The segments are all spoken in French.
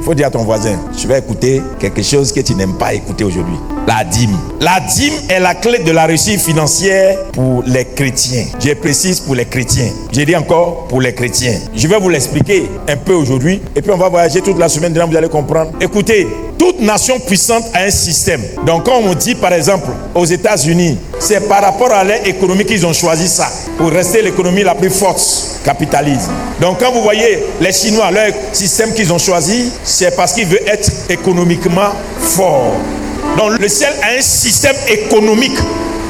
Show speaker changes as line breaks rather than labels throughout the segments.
faut dire à ton voisin, je vais écouter quelque chose que tu n'aimes pas écouter aujourd'hui. La dîme. La dîme est la clé de la réussite financière pour les chrétiens. Je précise pour les chrétiens. Je dis encore pour les chrétiens. Je vais vous l'expliquer un peu aujourd'hui et puis on va voyager toute la semaine, vous allez comprendre. Écoutez, toute nation puissante a un système. Donc quand on dit par exemple aux États-Unis, c'est par rapport à leur économie qu'ils ont choisi ça. Pour rester l'économie la plus forte, capitalisme. Donc quand vous voyez les Chinois, leur système qu'ils ont choisi, c'est parce qu'ils veulent être économiquement forts. Donc le ciel a un système économique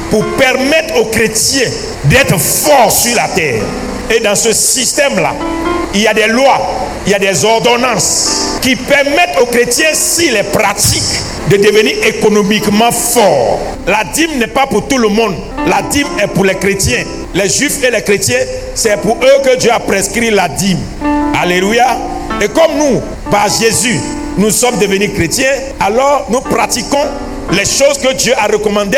pour permettre aux chrétiens d'être forts sur la terre. Et dans ce système-là, il y a des lois, il y a des ordonnances qui permettent aux chrétiens, s'ils les pratiquent, de devenir économiquement forts. La dîme n'est pas pour tout le monde. La dîme est pour les chrétiens. Les juifs et les chrétiens, c'est pour eux que Dieu a prescrit la dîme. Alléluia. Et comme nous, par Jésus, nous sommes devenus chrétiens, alors nous pratiquons les choses que Dieu a recommandées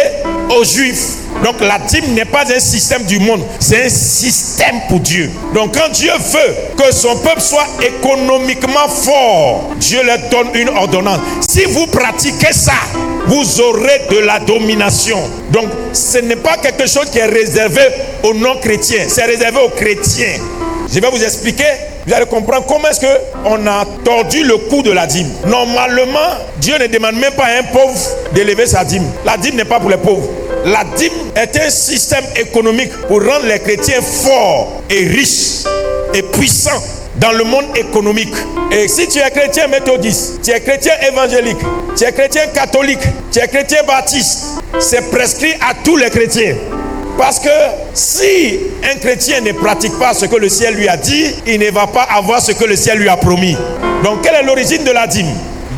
aux juifs. Donc la dîme n'est pas un système du monde, c'est un système pour Dieu. Donc quand Dieu veut que son peuple soit économiquement fort, Dieu leur donne une ordonnance. Si vous pratiquez ça, vous aurez de la domination. Donc ce n'est pas quelque chose qui est réservé aux non-chrétiens, c'est réservé aux chrétiens. Je vais vous expliquer, vous allez comprendre comment est-ce qu'on a tordu le cou de la dîme. Normalement, Dieu ne demande même pas à un pauvre d'élever sa dîme. La dîme n'est pas pour les pauvres. La dîme est un système économique pour rendre les chrétiens forts et riches et puissants dans le monde économique. Et si tu es chrétien méthodiste, tu es chrétien évangélique, tu es chrétien catholique, tu es chrétien baptiste, c'est prescrit à tous les chrétiens. Parce que si un chrétien ne pratique pas ce que le ciel lui a dit, il ne va pas avoir ce que le ciel lui a promis. Donc quelle est l'origine de la dîme?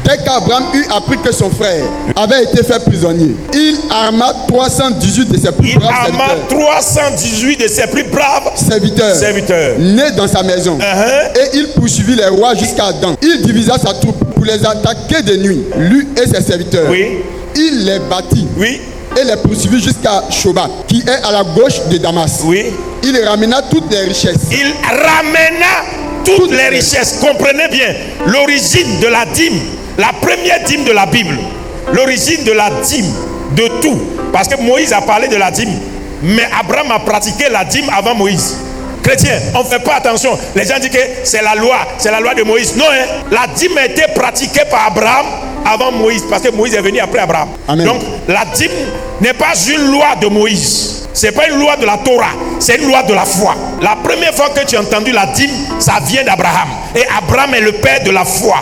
Dès qu'Abraham eut appris que son frère avait été fait prisonnier, il arma 318 de ses plus braves serviteurs nés dans sa maison. Et il poursuivit les rois jusqu'à Dan. Il divisa sa troupe pour les attaquer de nuit, lui et ses serviteurs. Il les battit. Et les poursuivit jusqu'à Shoba, qui est à la gauche de Damas. Il ramena toutes les richesses.
Toutes les richesses. Comprenez bien, l'origine de la dîme, la première dîme de la Bible, l'origine de la dîme, de tout. Parce que Moïse a parlé de la dîme, mais Abraham a pratiqué la dîme avant Moïse. Chrétiens, on ne fait pas attention. Les gens disent que c'est la loi de Moïse. Non, la dîme a été pratiquée par Abraham avant Moïse, parce que Moïse est venu après Abraham.
Amen.
Donc la dîme n'est pas une loi de Moïse. C'est pas une loi de la Torah, c'est une loi de la foi. La première fois que tu as entendu la dîme, ça vient d'Abraham. Et Abraham est le père de la foi.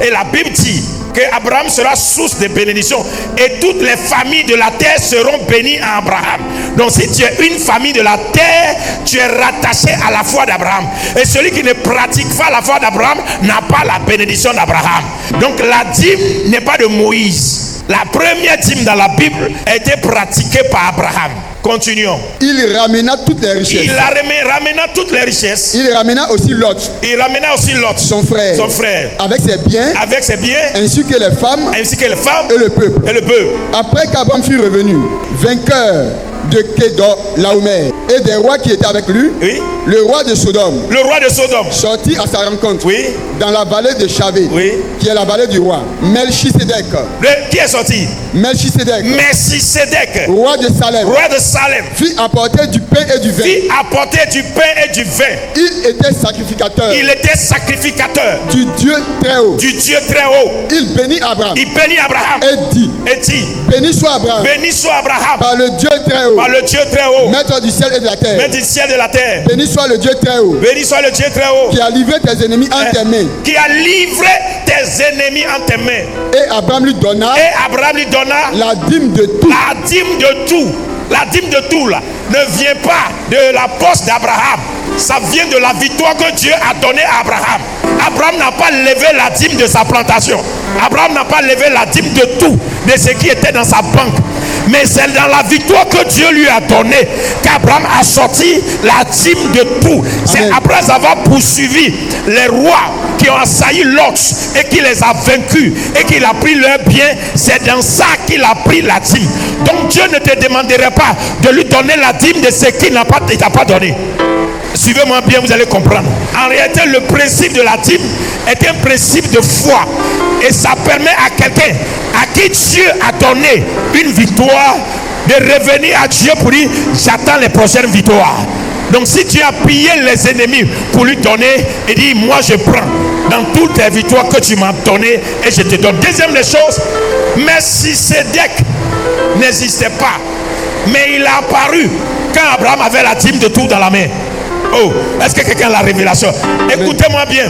Et la Bible dit que Abraham sera source de bénédiction et toutes les familles de la terre seront bénies à Abraham. Donc si tu es une famille de la terre, tu es rattaché à la foi d'Abraham. Et celui qui ne pratique pas la foi d'Abraham n'a pas la bénédiction d'Abraham. Donc la dîme n'est pas de Moïse. La première dîme dans la Bible a été pratiquée par Abraham. Continuons.
Il ramena toutes les richesses.
Il ramena toutes les richesses.
Il ramena aussi Lot.
Il ramena aussi Lot,
son frère. Avec ses biens. Ainsi que les femmes. Et le peuple. Après qu'Abraham fut revenu, vainqueur de Kedor Laomer et des rois qui étaient avec lui, le roi de Sodome sortit à sa rencontre dans la vallée de Chavé, qui est la vallée du roi. Melchisédek.
Qui est sorti?
Melchisédek, roi de Salem, fit apporter du pain et du vin. Il était sacrificateur. Du Dieu très haut. Il bénit Abraham. Et dit, béni soit Abraham. Par le Dieu très haut. Maître du ciel et de la terre. Béni soit le Dieu très haut. Qui a livré tes ennemis en tes mains. Et Abraham lui donna la dîme de tout.
La dîme de tout là ne vient pas de la poche d'Abraham. Ça vient de la victoire que Dieu a donnée à Abraham. Abraham n'a pas levé la dîme de sa plantation. Abraham n'a pas levé la dîme de tout, de ce qui était dans sa banque. Mais c'est dans la victoire que Dieu lui a donnée qu'Abraham a sorti la dîme de tout. C'est après avoir poursuivi les rois qui ont assailli Lot et qui les a vaincus et qu'il a pris leurs biens. C'est dans ça qu'il a pris la dîme. Donc Dieu ne te demanderait pas de lui donner la dîme de ce qu'il n'a pas donné. Suivez-moi bien, vous allez comprendre. En réalité, le principe de la dîme est un principe de foi. Et ça permet à quelqu'un à qui Dieu a donné une victoire de revenir à Dieu pour dire j'attends les prochaines victoires. Donc si tu as pillé les ennemis pour lui donner et dire moi je prends dans toutes les victoires que tu m'as données et je te donne. Deuxième des choses, Melchisédek n'existait pas, mais il a apparu quand Abraham avait la dîme de tout dans la main. Oh, est-ce que quelqu'un a la révélation? Écoutez-moi bien.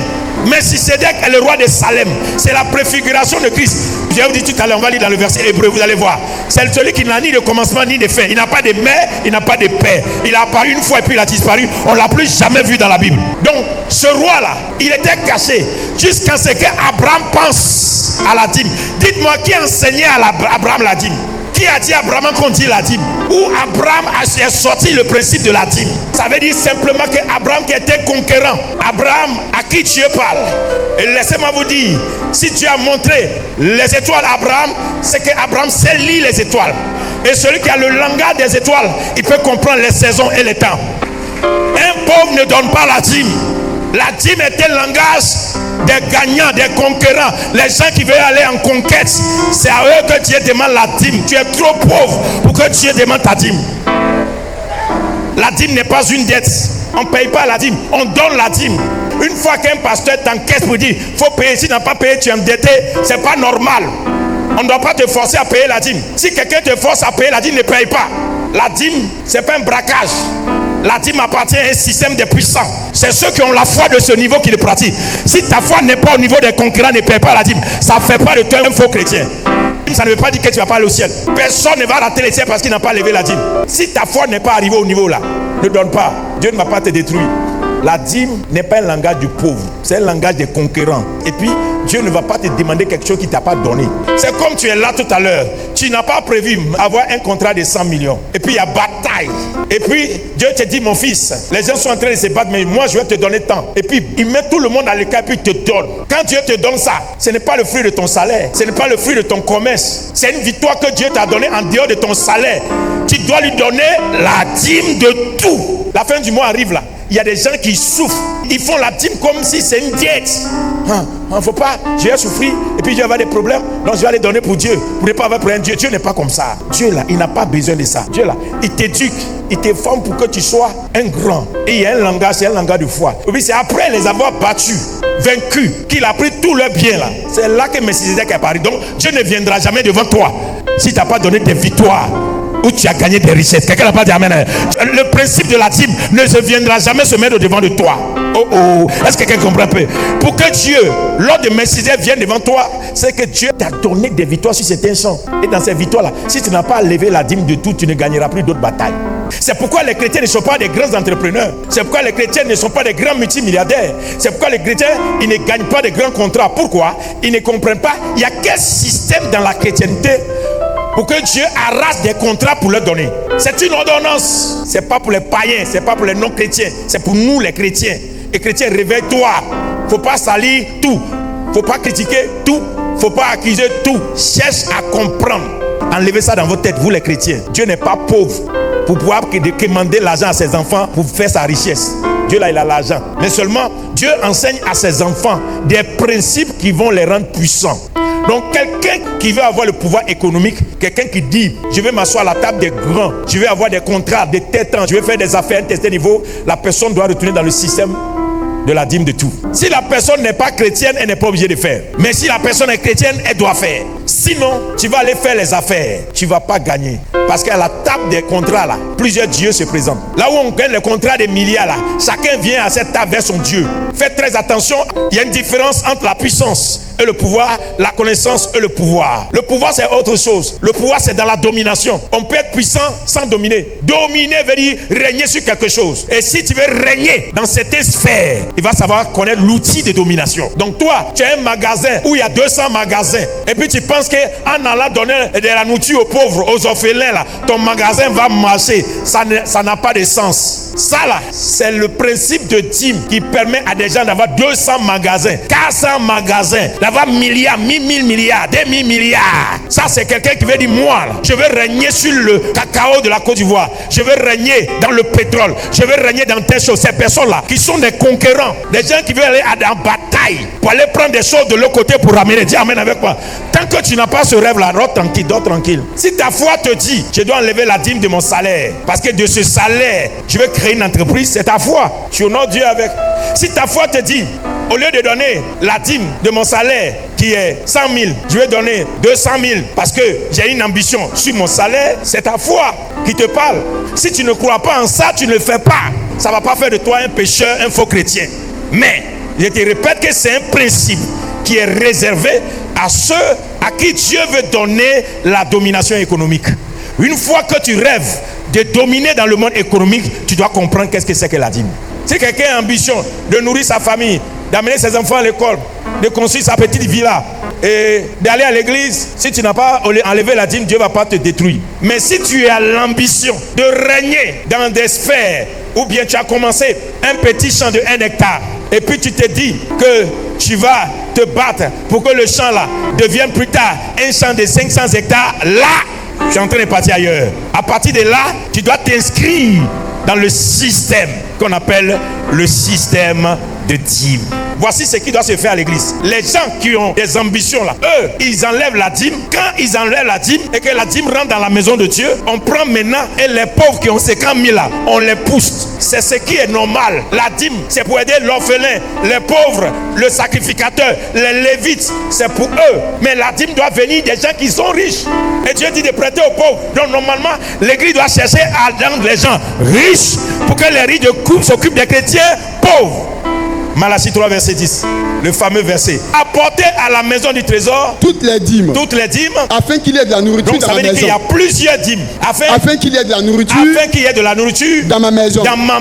Melchisédek est le roi de Salem. C'est la préfiguration de Christ. Je vais vous dire tout à l'heure, on va lire dans le verset hébreu, vous allez voir. C'est celui qui n'a ni de commencement ni de fin. Il n'a pas de mère, il n'a pas de père. Il a apparu une fois et puis il a disparu. On ne l'a plus jamais vu dans la Bible. Donc, ce roi-là, il était caché jusqu'à ce qu'Abraham pense à la dîme. Dites-moi qui a enseigné à Abraham la dîme? Qui a dit à Abraham qu'on dit la dîme? Où Abraham a sorti le principe de la dîme? Ça veut dire simplement que Abraham qui était conquérant, Abraham à qui Dieu parle. Et laissez-moi vous dire, si Dieu a montré les étoiles à Abraham, c'est que Abraham sait lire les étoiles. Et celui qui a le langage des étoiles, il peut comprendre les saisons et les temps. Un pauvre ne donne pas la dîme. La dîme est un langage des gagnants, des conquérants, les gens qui veulent aller en conquête. C'est à eux que Dieu demande la dîme. Tu es trop pauvre pour que Dieu demande ta dîme. La dîme n'est pas une dette. On ne paye pas la dîme, on donne la dîme. Une fois qu'un pasteur t'encaisse pour dire faut payer, si tu n'as pas payé, tu es endetté, c'est pas normal. On ne doit pas te forcer à payer la dîme. Si quelqu'un te force à payer la dîme, ne paye pas. La dîme, c'est pas un braquage. La dîme appartient à un système de puissants. C'est ceux qui ont la foi de ce niveau qui le pratiquent. Si ta foi n'est pas au niveau des concurrents, ne paye pas la dîme. Ça ne fait pas de toi un faux chrétien. Ça ne veut pas dire que tu ne vas pas aller au ciel. Personne ne va rater le ciel parce qu'il n'a pas levé la dîme. Si ta foi n'est pas arrivée au niveau là, ne donne pas. Dieu ne va pas te détruire. La dîme n'est pas un langage du pauvre, c'est un langage des conquérants. Et puis, Dieu ne va pas te demander quelque chose qu'il ne t'a pas donné. C'est comme tu es là tout à l'heure. Tu n'as pas prévu avoir un contrat de 100 millions. Et puis, il y a bataille. Et puis, Dieu te dit, mon fils, les gens sont en train de se battre, mais moi, je vais te donner tant. Et puis, il met tout le monde à l'écart et puis il te donne. Quand Dieu te donne ça, ce n'est pas le fruit de ton salaire. Ce n'est pas le fruit de ton commerce. C'est une victoire que Dieu t'a donnée en dehors de ton salaire. Tu dois lui donner la dîme de tout. La fin du mois arrive là. Il y a des gens qui souffrent. Ils font la dîme comme si c'est une diète. Il ne faut pas, je vais souffrir et puis je vais avoir des problèmes. Donc je vais aller donner pour Dieu. Pour ne pas avoir problème. Dieu n'est pas comme ça. Dieu là, il n'a pas besoin de ça. Dieu là, il t'éduque, il te forme pour que tu sois un grand. Et il y a un langage, c'est un langage de foi. Et puis c'est après les avoir battus, vaincus, qu'il a pris tout leur bien là. C'est là que Melchisédek est apparu. Donc Dieu ne viendra jamais devant toi si tu n'as pas donné des victoires. Où tu as gagné des richesses. Quelqu'un n'a pas dit amen. Le principe de la dîme ne se viendra jamais se mettre devant de toi. Oh. Est-ce que quelqu'un comprend un peu? Pour que Dieu, lors de Melchisédek, vienne devant toi, c'est que Dieu t'a donné des victoires sur certains champs. Et dans ces victoires-là, si tu n'as pas levé la dîme de tout, tu ne gagneras plus d'autres batailles. C'est pourquoi les chrétiens ne sont pas des grands entrepreneurs. C'est pourquoi les chrétiens ne sont pas des grands multimilliardaires. C'est pourquoi les chrétiens, ils ne gagnent pas de grands contrats. Pourquoi? Ils ne comprennent pas. Il y a quel système dans la chrétienté pour que Dieu arrache des contrats pour leur donner. C'est une ordonnance. C'est pas pour les païens, c'est pas pour les non-chrétiens, c'est pour nous les chrétiens. Et chrétiens, réveille-toi. Faut pas salir tout. Faut pas critiquer tout. Faut pas accuser tout. Cherche à comprendre. Enlevez ça dans votre tête, vous les chrétiens. Dieu n'est pas pauvre pour pouvoir demander l'argent à ses enfants pour faire sa richesse. Dieu là, il a l'argent. Mais seulement, Dieu enseigne à ses enfants des principes qui vont les rendre puissants. Donc quelqu'un qui veut avoir le pouvoir économique, quelqu'un qui dit je vais m'asseoir à la table des grands, je vais avoir des contrats de tel temps, je vais faire des affaires à un tel niveau, la personne doit retourner dans le système de la dîme de tout. Si la personne n'est pas chrétienne, elle n'est pas obligée de faire. Mais si la personne est chrétienne, elle doit faire. Sinon, tu vas aller faire les affaires, tu ne vas pas gagner. Parce qu'à la table des contrats là, plusieurs dieux se présentent. Là où on gagne les contrats des milliards là, chacun vient à cette table vers son Dieu. Faites très attention, il y a une différence entre la puissance et le pouvoir, la connaissance et le pouvoir. Le pouvoir c'est autre chose. Le pouvoir c'est dans la domination. On peut être puissant sans dominer. Dominer veut dire régner sur quelque chose. Et si tu veux régner dans cette sphère, il va savoir connaître l'outil de domination. Donc toi, tu as un magasin où il y a 200 magasins. Et puis tu penses qu'en allant donner de la nourriture aux pauvres, aux orphelins, là, ton magasin va marcher. Ça n'a pas de sens. Ça là, c'est le principe de dîme qui permet à des gens d'avoir 200 magasins, 400 magasins, d'avoir milliards, 1000 milliards, 2000 milliards. Ça, c'est quelqu'un qui veut dire, moi, là, je veux régner sur le cacao de la Côte d'Ivoire. Je veux régner dans le pétrole. Je veux régner dans telle chose. Ces personnes-là, qui sont des conquérants, des gens qui veulent aller en bataille pour aller prendre des choses de l'autre côté pour ramener. Dis amen avec moi. Tant que tu n'as pas ce rêve-là, dors tranquille. Si ta foi te dit, je dois enlever la dîme de mon salaire, parce que de ce salaire, je veux créer une entreprise, c'est ta foi. Tu honores Dieu avec. Si ta foi te dit, au lieu de donner la dîme de mon salaire qui est 100 000, je vais donner 200 000 parce que j'ai une ambition sur mon salaire, c'est ta foi qui te parle. Si tu ne crois pas en ça, tu ne le fais pas. Ça ne va pas faire de toi un pécheur, un faux chrétien. Mais je te répète que c'est un principe qui est réservé à ceux à qui Dieu veut donner la domination économique. Une fois que tu rêves de dominer dans le monde économique, tu dois comprendre qu'est-ce que c'est que la dîme. Si quelqu'un a ambition de nourrir sa famille, d'amener ses enfants à l'école, de construire sa petite villa et d'aller à l'église, si tu n'as pas enlevé la dîme, Dieu ne va pas te détruire. Mais si tu as l'ambition de régner dans des sphères, ou bien tu as commencé un petit champ de 1 hectare, et puis tu te dis que tu vas te battre pour que le champ là devienne plus tard un champ de 500 hectares, là, tu es en train de partir ailleurs. À partir de là, tu dois t'inscrire dans le système qu'on appelle le système de dîme. Voici ce qui doit se faire à l'église. Les gens qui ont des ambitions là, eux, ils enlèvent la dîme. Quand ils enlèvent la dîme et que la dîme rentre dans la maison de Dieu, on prend maintenant et les pauvres qui ont 50 000 là, on les pousse. C'est ce qui est normal. La dîme, c'est pour aider l'orphelin, les pauvres, le sacrificateur, les lévites, c'est pour eux. Mais la dîme doit venir des gens qui sont riches. Et Dieu dit de prêter aux pauvres. Donc normalement, l'église doit chercher à rendre les gens riches pour que les riches s'occupent des chrétiens pauvres. Malachie 3 verset 10, le fameux verset. Apportez à la maison du trésor
toutes les dîmes,
afin
qu'il y ait de la nourriture.
Donc,
dans ma maison.
Donc ça veut dire qu'il y a plusieurs dîmes
afin qu'il y ait de la nourriture.
Afin qu'il y ait de la nourriture
dans ma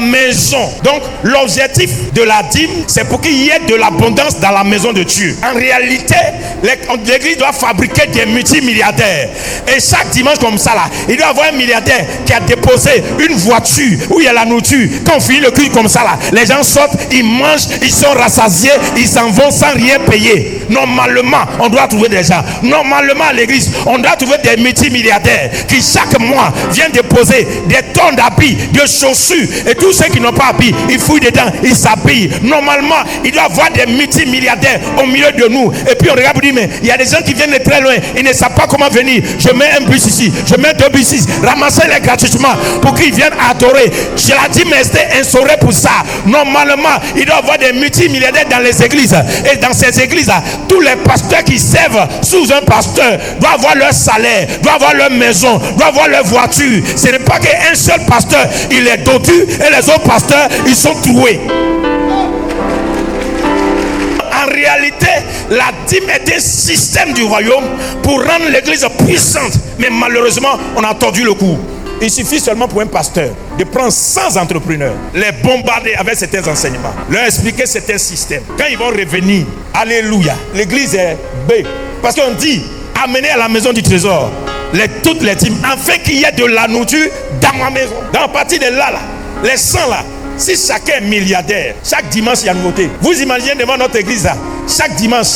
maison.
Donc l'objectif de la dîme, c'est pour qu'il y ait de l'abondance dans la maison de Dieu. En réalité, l'église doit fabriquer des multimilliardaires. Et chaque dimanche comme ça là, il doit y avoir un milliardaire qui a déposé une voiture où il y a la nourriture. Quand on finit le culte comme ça là, les gens sortent, ils mangent, ils sont rassasiés, ils s'en vont sans rien payer. Normalement, on doit trouver des gens. Normalement, à l'église, on doit trouver des multimilliardaires qui chaque mois viennent déposer des tonnes d'habits, de chaussures. Et tous ceux qui n'ont pas habits, ils fouillent dedans, ils s'habillent. Normalement, il doit y avoir des multimilliardaires au milieu de nous. Et puis on regarde et dit, mais il y a des gens qui viennent de très loin, ils ne savent pas comment venir. Je mets un bus ici, je mets 2 bus ici, ramassez-les gratuitement pour qu'ils viennent adorer. Je l'ai dit, mais c'était instauré pour ça. Normalement, il doit y avoir des multimilliardaires dans les églises. Et dans ces églises-là, tous les pasteurs qui servent sous un pasteur doivent avoir leur salaire, doivent avoir leur maison, doivent avoir leur voiture. Ce n'est pas qu'un seul pasteur, il est dodu et les autres pasteurs, ils sont troués. En réalité, la dîme est un système du royaume pour rendre l'église puissante. Mais malheureusement, on a tordu le cou. Il suffit seulement pour un pasteur de prendre 100 entrepreneurs, les bombarder avec certains enseignements, leur expliquer certains systèmes. Quand ils vont revenir, alléluia, l'église est B. Parce qu'on dit, amenez à la maison du trésor toutes les dîmes, afin qu'il y ait de la nourriture dans ma maison. Dans la partie de là, les 100 là, si chacun est milliardaire, chaque dimanche il y a une nouveauté. Vous imaginez devant notre église là, chaque dimanche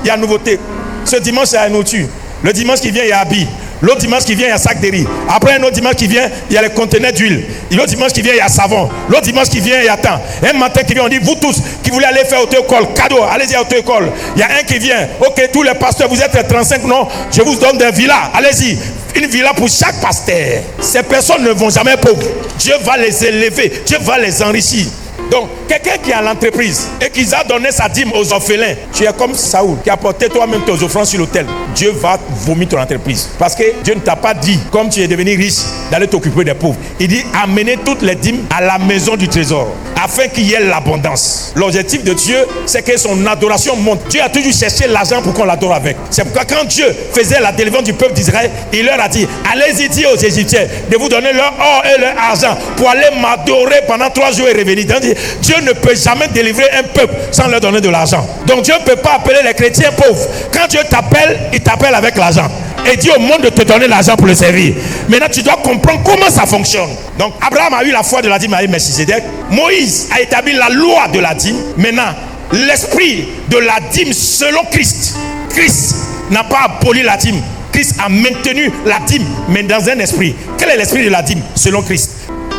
il y a une nouveauté. Ce dimanche il y a une nourriture. Le dimanche qui vient il y a habit. L'autre dimanche qui vient, il y a sac de riz. Après, un autre dimanche qui vient, il y a les conteneurs d'huile. L'autre dimanche qui vient, il y a savon. L'autre dimanche qui vient, il y a temps. Un matin qui vient, on dit, vous tous qui voulez aller faire auto-école, cadeau, allez-y à auto-école. Il y a un qui vient, ok, tous les pasteurs, vous êtes 35, non, je vous donne des villas, allez-y. Une villa pour chaque pasteur. Ces personnes ne vont jamais pauvres. Dieu va les élever, Dieu va les enrichir. Donc, quelqu'un qui a l'entreprise et qui a donné sa dîme aux orphelins, tu es comme Saoul qui a porté toi-même tes offrandes sur l'autel. Dieu va vomir ton entreprise. Parce que Dieu ne t'a pas dit, comme tu es devenu riche, d'aller t'occuper des pauvres. Il dit, amenez toutes les dîmes à la maison du trésor, afin qu'il y ait l'abondance. L'objectif de Dieu, c'est que son adoration monte. Dieu a toujours cherché l'argent pour qu'on l'adore avec. C'est pourquoi quand Dieu faisait la délivrance du peuple d'Israël, il leur a dit, allez-y dire aux Égyptiens de vous donner leur or et leur argent pour aller m'adorer pendant 3 jours et revenir. Donc, Dieu ne peut jamais délivrer un peuple sans leur donner de l'argent. Donc Dieu ne peut pas appeler les chrétiens pauvres. Quand Dieu t'appelle, il t'appelle avec l'argent. et dit au monde de te donner l'argent pour le servir. Maintenant, tu dois comprendre comment ça fonctionne. Donc, Abraham a eu la foi de la dîme avec Melchisedec. Moïse a établi la loi de la dîme. Maintenant, l'esprit de la dîme selon Christ. Christ n'a pas aboli la dîme. Christ a maintenu la dîme, mais dans un esprit. Quel est l'esprit de la dîme selon Christ?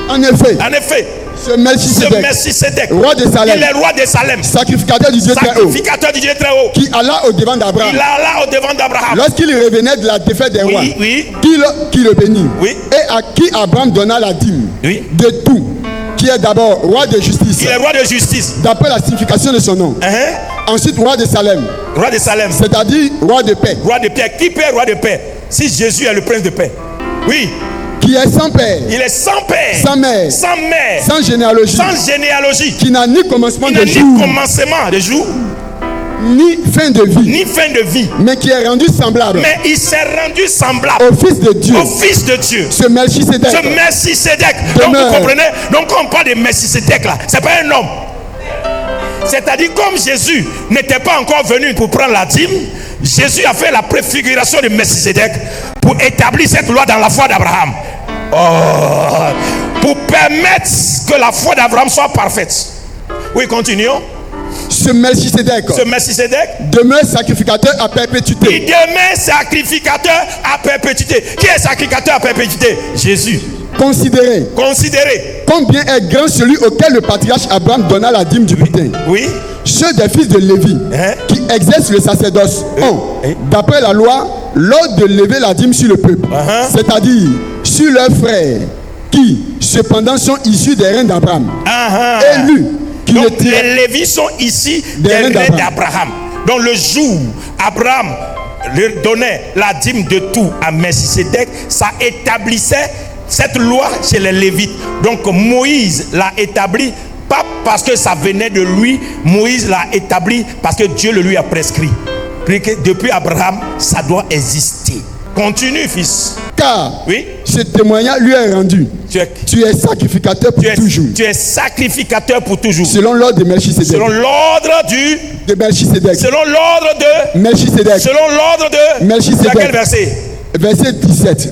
En effet,
ce Melchisedec,
roi de Salem,
il est roi de Salem,
sacrificateur du Dieu très haut, qui alla au devant d'Abraham. Lorsqu'il revenait de la défaite des rois, qui le bénit, et à qui Abraham donna la dîme de tout, qui est d'abord roi de justice.
Il est roi de justice.
D'après la signification de son nom. Ensuite, roi de Salem.
Roi de Salem.
C'est-à-dire roi de paix.
Roi de paix. Qui peut être roi de paix? Si Jésus est le prince de paix. Oui.
Qui est sans père.
Il est sans père.
Sans mère.
Sans mère.
Sans généalogie.
Sans généalogie.
Qui n'a ni commencement de jour.
Ni commencement de jour.
Ni fin de vie.
Ni fin de vie.
Mais qui est rendu semblable.
Mais il s'est rendu semblable.
Au Fils de Dieu.
Au Fils de Dieu.
Ce Melchisedec.
Ce Melchisedec. Donc vous comprenez. Donc quand on parle de Melchisedec là, c'est pas un homme. C'est-à-dire comme Jésus n'était pas encore venu pour prendre la dîme, Jésus a fait la préfiguration de Melchisedec pour établir cette loi dans la foi d'Abraham. Pour permettre que la foi d'Abraham soit parfaite. Oui, continuons.
Ce Melchisedec demeure sacrificateur à perpétuité.
Il demeure sacrificateur à perpétuité. Qui est sacrificateur à perpétuité? Jésus.
Considérez combien est grand celui auquel le patriarche Abraham donna la dîme du butin.
Oui.
Ceux des fils de Lévi qui exercent le sacerdoce ont, d'après la loi, l'ordre de lever la dîme sur le peuple, c'est-à-dire sur leurs frères qui, cependant, sont issus des reins d'Abraham. Élus.
Donc les Lévis sont ici des reins d'Abraham. Donc le jour Abraham leur donnait la dîme de tout à Melchisedec, ça établissait cette loi chez les Lévites. Donc Moïse l'a établi pas parce que ça venait de lui, Moïse l'a établi parce que Dieu le lui a prescrit. Depuis Abraham, ça doit exister. Continue, fils.
Car ce témoignage lui est rendu. Tu es sacrificateur pour toujours.
Tu es sacrificateur pour toujours.
Selon l'ordre de Melchisedec.
Selon l'ordre
de Melchisedec.
Selon l'ordre de
Melchisedec.
Selon l'ordre de
Melchisedec.
Quel verset?
Verset 17.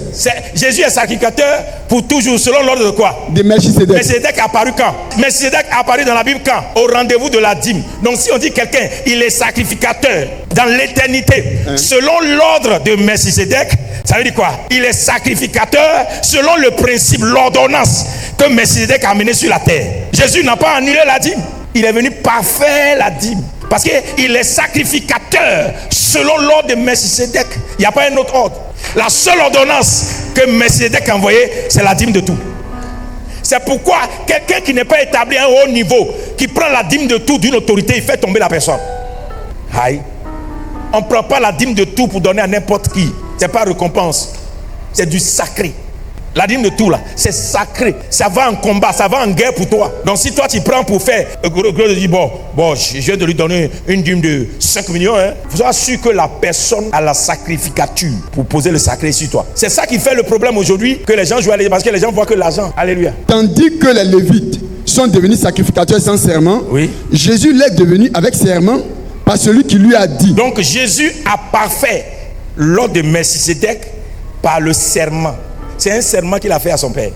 Jésus est sacrificateur pour toujours. Selon l'ordre de quoi?
De Melchisedec.
Melchisedec est apparu quand? Melchisedec est apparu dans la Bible quand? Au rendez-vous de la dîme. Donc si on dit quelqu'un, il est sacrificateur dans l'éternité, selon l'ordre de Melchisedec, ça veut dire quoi? Il est sacrificateur selon le principe, l'ordonnance que Melchisedec a amené sur la terre. Jésus n'a pas annulé la dîme. Il est venu parfaire la dîme. Parce qu'il est sacrificateur selon l'ordre de Melchisedec. Il n'y a pas un autre ordre. La seule ordonnance que Melchisedec a envoyée, c'est la dîme de tout. C'est pourquoi quelqu'un qui n'est pas établi à un haut niveau, qui prend la dîme de tout d'une autorité, il fait tomber la personne. Aïe. On ne prend pas la dîme de tout pour donner à n'importe qui. Ce n'est pas récompense. C'est du sacré. La dîme de tout là, c'est sacré. Ça va en combat, ça va en guerre pour toi. Donc si toi tu prends pour faire, je dis bon, je viens de lui donner une dîme de 5 millions. Vous soyez sûr que la personne a la sacrificature pour poser le sacré sur toi. C'est ça qui fait le problème aujourd'hui, que les gens jouent à l'église, parce que les gens voient que l'argent. Alléluia.
Tandis que les Lévites sont devenus sacrificateurs sans serment, Jésus l'est devenu avec serment par celui qui lui a dit.
Donc Jésus a parfait l'ordre de Melchisedec par le serment. C'est un serment qu'il a fait à son père.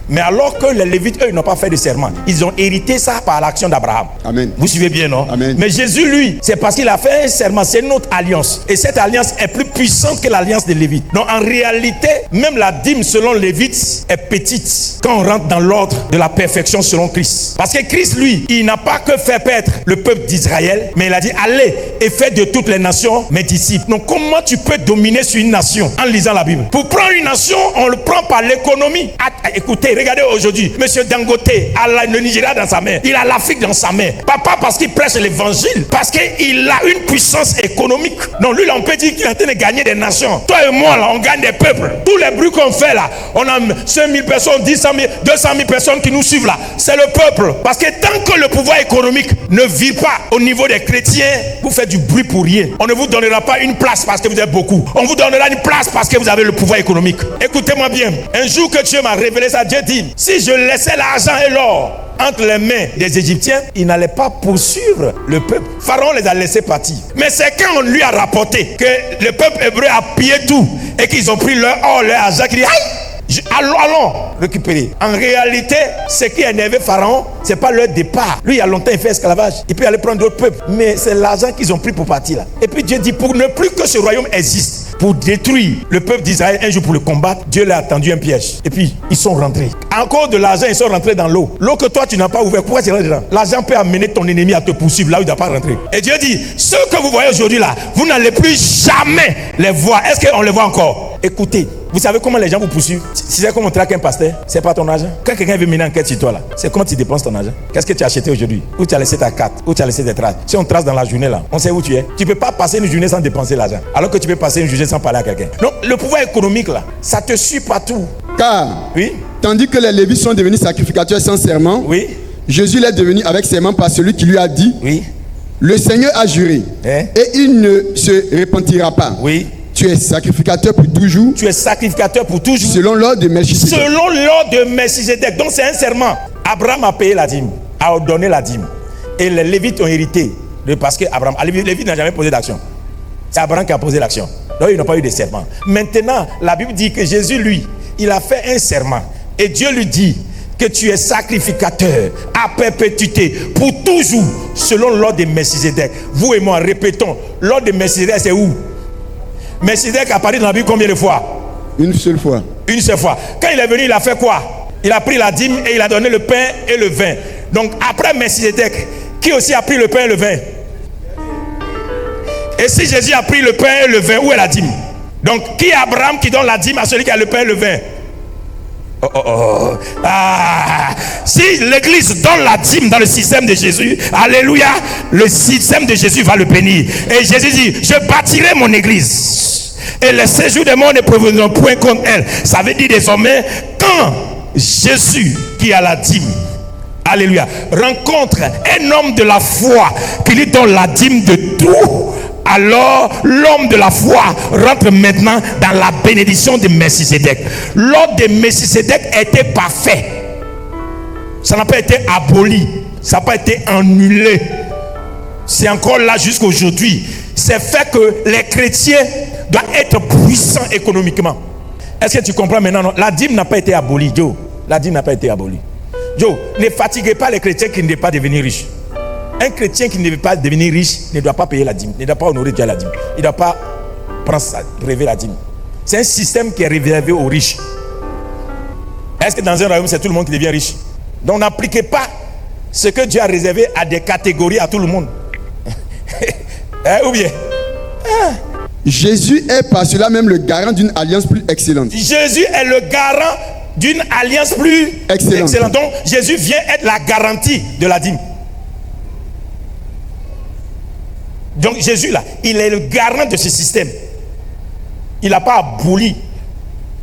Mais alors que les Lévites, eux, ils n'ont pas fait de serment. Ils ont hérité ça par l'action d'Abraham.
Amen.
Vous suivez bien, non?
Amen.
Mais Jésus, lui, c'est parce qu'il a fait un serment. C'est une autre alliance. Et cette alliance est plus puissante que l'alliance des Lévites. Donc en réalité, même la dîme selon les Lévites est petite quand on rentre dans l'ordre de la perfection selon Christ. Parce que Christ, lui, il n'a pas que fait paître le peuple d'Israël, mais il a dit, allez et faites de toutes les nations mes disciples. Donc comment tu peux dominer sur une nation en lisant la Bible? Pour prendre une nation, on le prend par l'économie. Écoutez, regardez aujourd'hui, monsieur Dangote a le Nigeria dans sa main, il a l'Afrique dans sa main. Pas parce qu'il prêche l'évangile, parce qu'il a une puissance économique. Donc lui, là, on peut dire qu'il est en train de gagner des nations. Toi et moi, là, on gagne des peuples. Tous les bruits qu'on fait là, on a 5 000 personnes, 10 000, 200 000 personnes qui nous suivent là. C'est le peuple. Parce que tant que le pouvoir économique ne vit pas au niveau des chrétiens, vous faites du bruit pour rien. On ne vous donnera pas une place parce que vous êtes beaucoup. On vous donnera une place parce que vous avez le pouvoir économique. Écoutez-moi bien. Un jour que Dieu m'a révélé ça, Dieu dit, si je laissais l'argent et l'or entre les mains des Égyptiens, ils n'allaient pas poursuivre le peuple. Pharaon les a laissés partir. Mais c'est quand on lui a rapporté que le peuple hébreu a pillé tout et qu'ils ont pris leur or, leur argent, qu'il dit, aïe, allons récupérer. En réalité, ce qui a énervé Pharaon, c'est pas leur départ. Lui, il y a longtemps, il fait esclavage. Il peut aller prendre d'autres peuples. Mais c'est l'argent qu'ils ont pris pour partir là. Et puis Dieu dit, pour ne plus que ce royaume existe, pour détruire le peuple d'Israël un jour pour le combattre, Dieu leur a tendu un piège. Et puis, ils sont rentrés. Encore de l'argent, ils sont rentrés dans l'eau. L'eau que toi, tu n'as pas ouvert. Pourquoi tu rentres dedans? L'argent peut amener ton ennemi à te poursuivre là où il ne doit pas rentrer. Et Dieu dit, ceux que vous voyez aujourd'hui là, vous n'allez plus jamais les voir. Est-ce qu'on les voit encore? Écoutez, vous savez comment les gens vous poursuivent? Si c'est comme on traque un pasteur, c'est pas ton argent. Quand quelqu'un veut mener enquête sur toi là, c'est comment tu dépenses ton argent. Qu'est-ce que tu as acheté aujourd'hui? Où tu as laissé ta carte? Où tu as laissé tes traces? Si on trace dans la journée là, on sait où tu es. Tu peux pas passer une journée sans dépenser l'argent. Alors que tu peux passer une journée sans parler à quelqu'un. Donc le pouvoir économique là, ça te suit partout.
Car, oui, tandis que les Lévites sont devenus sacrificateurs sans serment, oui, Jésus l'est devenu avec serment par celui qui lui a dit, oui, le Seigneur a juré, et il ne se repentira pas. Oui. Tu es sacrificateur pour toujours.
Tu es sacrificateur pour toujours.
Selon l'ordre de Melchisédek.
Selon l'ordre de Melchisédek. Donc c'est un serment. Abraham a payé la dîme, a donné la dîme. Et les Lévites ont hérité. Parce que Abraham, les Lévites n'ont jamais posé d'action. C'est Abraham qui a posé l'action. Donc ils n'ont pas eu de serment. Maintenant, la Bible dit que Jésus, lui, il a fait un serment. Et Dieu lui dit que tu es sacrificateur à perpétuité pour toujours. Selon l'ordre de Melchisédek. Vous et moi, répétons. L'ordre de Melchisédek, c'est où? Melchisédek a apparu dans la Bible combien de fois?
Une seule fois.
Une seule fois. Quand il est venu, il a fait quoi? Il a pris la dîme et il a donné le pain et le vin. Donc après Melchisédek, qui aussi a pris le pain et le vin? Et si Jésus a pris le pain et le vin, où est la dîme? Donc qui est Abraham qui donne la dîme à celui qui a le pain et le vin? Si l'église donne la dîme dans le système de Jésus, alléluia, le système de Jésus va le bénir. Et Jésus dit, je bâtirai mon église et les séjours des morts ne proviendront point contre elle. Ça veut dire désormais, quand Jésus qui a la dîme, alléluia, rencontre un homme de la foi qui lui donne la dîme de tout, alors l'homme de la foi rentre maintenant dans la bénédiction de Melchisédek. L'ordre de Melchisédek était parfait. Ça n'a pas été aboli, ça n'a pas été annulé. C'est encore là jusqu'aujourd'hui. C'est fait que les chrétiens doivent être puissants économiquement. Est-ce que tu comprends maintenant? Non? La dîme n'a pas été abolie, Joe. La dîme n'a pas été abolie. Joe, ne fatiguez pas les chrétiens qui ne veulent pas devenir riches. Un chrétien qui ne veut pas devenir riche ne doit pas payer la dîme, ne doit pas honorer Dieu la dîme. Il ne doit pas prélever la dîme. C'est un système qui est réservé aux riches. Est-ce que dans un royaume, c'est tout le monde qui devient riche? Donc n'appliquez pas ce que Dieu a réservé à des catégories, à tout le monde. Ou bien
Jésus est par cela même le garant d'une alliance plus excellente.
Jésus est le garant d'une alliance plus excellente. Donc Jésus vient être la garantie de la dîme. Donc Jésus là, il est le garant de ce système. Il n'a pas aboli.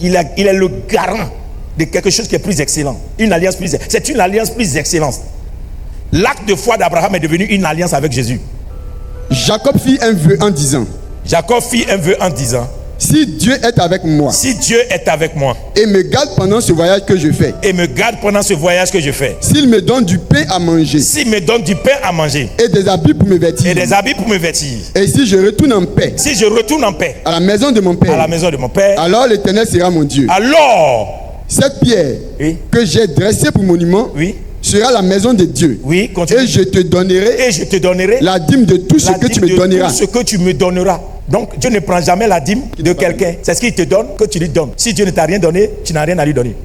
Il est le garant de quelque chose qui est plus excellent. Une alliance plus. C'est une alliance plus excellente. L'acte de foi d'Abraham est devenu une alliance avec Jésus.
Jacob fit un vœu en disant. Si Dieu est avec moi.
Si Dieu est avec moi.
Et me garde pendant ce voyage que je fais. S'il me donne du pain à manger.
Et
des habits pour me vêtir. Et si je retourne en paix. À la maison de mon père. Alors l'Éternel sera mon Dieu. Cette pierre que j'ai dressée pour monument. Sera la maison de Dieu.
Oui, continue.
Et je te donnerai la dîme de tout ce que tu me donneras.
Tout ce que tu me donneras. Donc Dieu ne prend jamais la dîme de quelqu'un. C'est ce qu'il te donne que tu lui donnes. Si Dieu ne t'a rien donné, tu n'as rien à lui donner.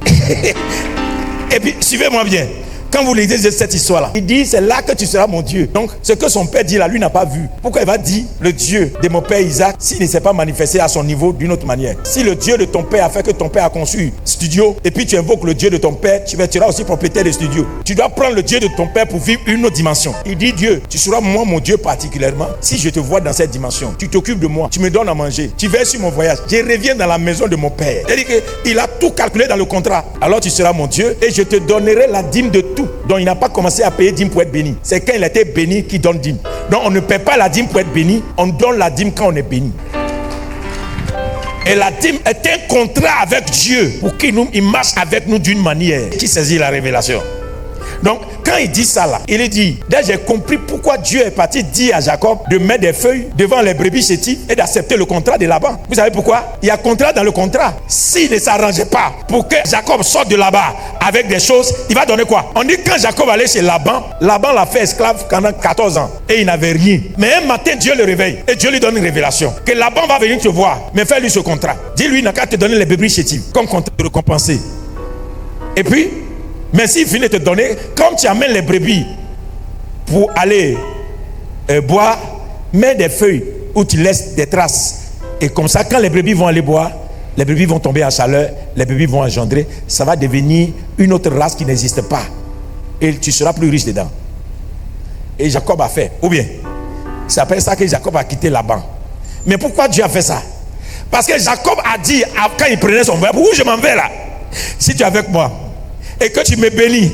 Et puis suivez-moi bien. Quand vous lisez cette histoire-là, il dit c'est là que tu seras mon Dieu. Donc ce que son père dit là, lui n'a pas vu. Pourquoi il va dire le Dieu de mon père Isaac s'il ne s'est pas manifesté à son niveau d'une autre manière? Si le Dieu de ton père a fait que ton père a conçu studio, et puis tu invoques le Dieu de ton père, tu seras aussi propriétaire de studio. Tu dois prendre le Dieu de ton père pour vivre une autre dimension. Il dit Dieu, tu seras moi mon Dieu particulièrement. Si je te vois dans cette dimension, tu t'occupes de moi, tu me donnes à manger, tu vas sur mon voyage, je reviens dans la maison de mon père. C'est-à-dire qu'il a tout calculé dans le contrat. Alors tu seras mon Dieu et je te donnerai la dîme de tout. Donc il n'a pas commencé à payer dîme pour être béni. C'est quand il a été béni qu'il donne dîme. Donc on ne paie pas la dîme pour être béni, on donne la dîme quand on est béni. Et la dîme est un contrat avec Dieu pour qu'il marche avec nous d'une manière qui saisit la révélation. Donc, quand il dit ça là, il dit, d'ailleurs j'ai compris pourquoi Dieu est parti dire à Jacob de mettre des feuilles devant les brebis chétives et d'accepter le contrat de Laban. Vous savez pourquoi? Il y a contrat dans le contrat. S'il ne s'arrangeait pas pour que Jacob sorte de là-bas avec des choses, il va donner quoi? On dit quand Jacob allait chez Laban, Laban l'a fait esclave pendant 14 ans et il n'avait rien. Mais un matin, Dieu le réveille et Dieu lui donne une révélation que Laban va venir te voir, mais fais-lui ce contrat. Dis-lui, il n'a qu'à te donner les brebis chétives comme contrat de récompenser. Et puis, mais s'il finit de te donner, comme tu amènes les brebis pour aller boire, mets des feuilles où tu laisses des traces. Et comme ça, quand les brebis vont aller boire, les brebis vont tomber en chaleur, les brebis vont engendrer, ça va devenir une autre race qui n'existe pas. Et tu seras plus riche dedans. Et Jacob a fait, ou bien, c'est après ça que Jacob a quitté Laban. Mais pourquoi Dieu a fait ça? Parce que Jacob a dit, quand il prenait son verbe, où je m'en vais là? Si tu es avec moi, et que tu me bénis,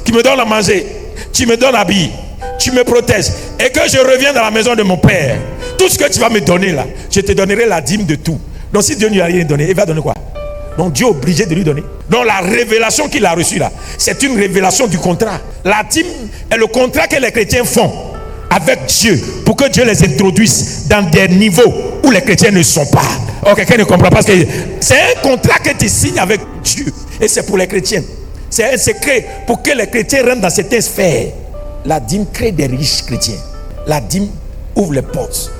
tu me donnes à manger, tu me donnes à habiller, tu me protèges, et que je reviens dans la maison de mon père, tout ce que tu vas me donner là, je te donnerai la dîme de tout. Donc si Dieu ne lui a rien donné, il va donner quoi? Donc Dieu est obligé de lui donner. Donc la révélation qu'il a reçue là, c'est une révélation du contrat. La dîme est le contrat que les chrétiens font avec Dieu pour que Dieu les introduise dans des niveaux où les chrétiens ne sont pas. Oh, quelqu'un ne comprend pas ce que c'est un contrat que tu signes avec Dieu et c'est pour les chrétiens. C'est un secret pour que les chrétiens rentrent dans cette sphère. La dîme crée des riches chrétiens. La dîme ouvre les portes.